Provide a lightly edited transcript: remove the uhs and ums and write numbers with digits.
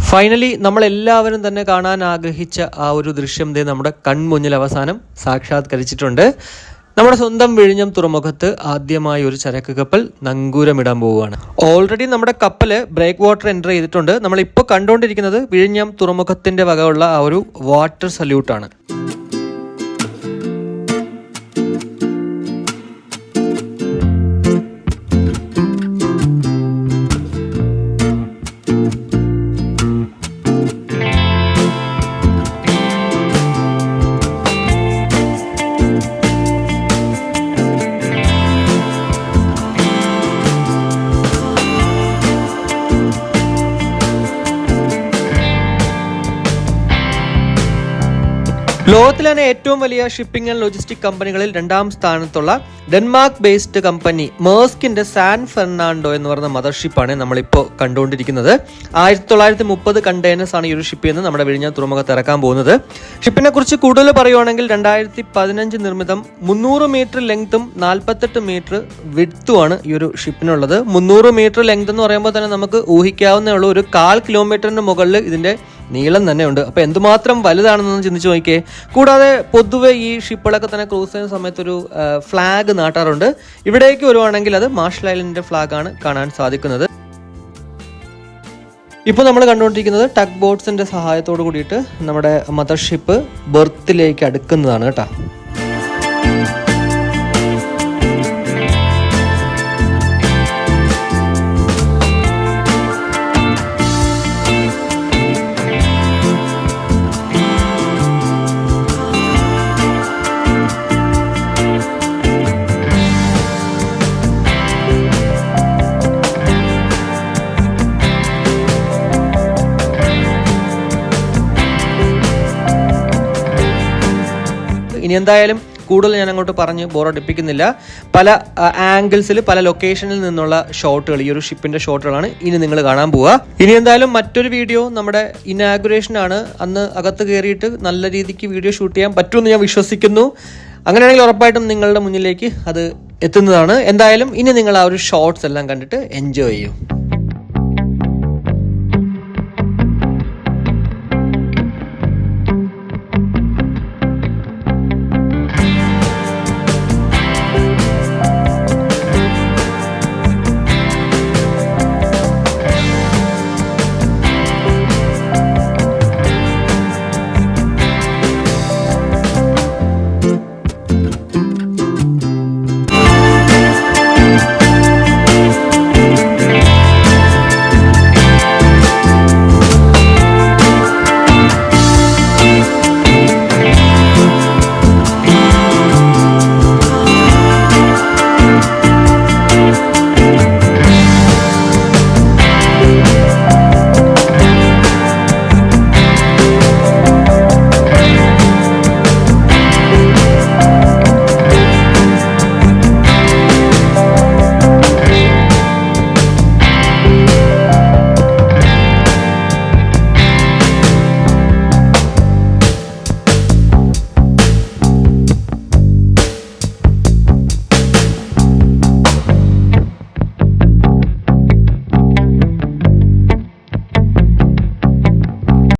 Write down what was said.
Finally നമ്മളെല്ലാവരും തന്നെ കാണാൻ ആഗ്രഹിച്ച ആ ഒരു ദൃശ്യം നമ്മുടെ കൺമുന്നിൽ അവസാനം സാക്ഷാത്കരിച്ചിട്ടുണ്ട്. നമ്മുടെ സ്വന്തം വിഴിഞ്ഞം തുറമുഖത്ത് ആദ്യമായി ഒരു ചരക്ക് കപ്പൽ നങ്കൂരമിടാൻ പോവുകയാണ്. ഓൾറെഡി നമ്മുടെ കപ്പല് ബ്രേക്ക് വാട്ടർ എൻ്റർ ചെയ്തിട്ടുണ്ട്. നമ്മളിപ്പോൾ കണ്ടുകൊണ്ടിരിക്കുന്നത് വിഴിഞ്ഞം തുറമുഖത്തിന്റെ വകയുള്ള ആ ഒരു വാട്ടർ സല്യൂട്ടാണ്. ലോകത്തിലെ തന്നെ ഏറ്റവും വലിയ ഷിപ്പിംഗ് ആൻഡ് ലോജിസ്റ്റിക് കമ്പനികളിൽ 2ാം സ്ഥാനത്തുള്ള ഡെൻമാർക്ക് ബേസ്ഡ് കമ്പനി മേഴ്സ്കിന്റെ സാൻ ഫെർണാണ്ടോ എന്ന് പറയുന്ന മദർഷിപ്പാണ് നമ്മളിപ്പോൾ കണ്ടുകൊണ്ടിരിക്കുന്നത്. 1930 കണ്ടെയ്നേഴ്സ് ആണ് ഈ ഒരു ഷിപ്പ് എന്ന് നമ്മുടെ വിഴിഞ്ഞം തുറമുഖത്ത് ഇറക്കാൻ പോകുന്നത്. ഷിപ്പിനെ കുറിച്ച് കൂടുതൽ പറയുവാണെങ്കിൽ 2015 നിർമ്മിതം 300 മീറ്റർ ലെങ്ത്തും 48 മീറ്റർ വിഡ്ത്തുമാണ് ഈ ഒരു ഷിപ്പിനുള്ളത്. 300 മീറ്റർ ലെങ്ത് എന്ന് പറയുമ്പോൾ തന്നെ നമുക്ക് ഊഹിക്കാവുന്നേ ഉള്ളൂ, ഒരു 1/4 കിലോമീറ്ററിന് മുകളിൽ ഇതിന്റെ നീളം തന്നെ ഉണ്ട്. അപ്പോൾ എന്തുമാത്രം വലുതാണെന്നൊന്ന് ചിന്തിച്ചു നോക്കിയേ. കൂടാതെ പൊതുവെ ഈ ഷിപ്പുകളൊക്കെ തന്നെ ക്രൂസ് ചെയ്യുന്ന സമയത്ത് ഒരു ഫ്ലാഗ് നാട്ടാറുണ്ട്. ഇവിടേക്ക് വരുവാണെങ്കിൽ അത് മാർഷൽ ഐലൻഡിന്റെ ഫ്ലാഗാണ് കാണാൻ സാധിക്കുന്നത്. ഇപ്പോൾ നമ്മൾ കണ്ടുകൊണ്ടിരിക്കുന്നത് ടഗ് ബോട്ട്സിന്റെ സഹായത്തോട് കൂടിയിട്ട് നമ്മുടെ മദർഷിപ്പ് ബെർത്തിലേക്ക് അടുക്കുന്നതാണ് കേട്ടോ. ഇനി എന്തായാലും കൂടുതൽ ഞാൻ അങ്ങോട്ട് പറഞ്ഞ് ബോറടിപ്പിക്കുന്നില്ല. പല ആംഗിൾസിൽ പല ലൊക്കേഷനിൽ നിന്നുള്ള ഷോട്ടുകൾ, ഈ ഒരു ഷിപ്പിന്റെ ഷോട്ടുകളാണ് ഇനി നിങ്ങൾ കാണാൻ പോവുക. ഇനി എന്തായാലും മറ്റൊരു വീഡിയോ നമ്മുടെ ഇനാഗുറേഷൻ ആണ്. അന്ന് അകത്ത് കയറിയിട്ട് നല്ല രീതിക്ക് വീഡിയോ ഷൂട്ട് ചെയ്യാൻ പറ്റുമെന്ന് ഞാൻ വിശ്വസിക്കുന്നു. അങ്ങനെയാണെങ്കിൽ ഉറപ്പായിട്ടും നിങ്ങളുടെ മുന്നിലേക്ക് അത് എത്തുന്നതാണ്. എന്തായാലും ഇനി നിങ്ങൾ ആ ഒരു ഷോർട്സ് എല്ലാം കണ്ടിട്ട് എൻജോയ് ചെയ്യും.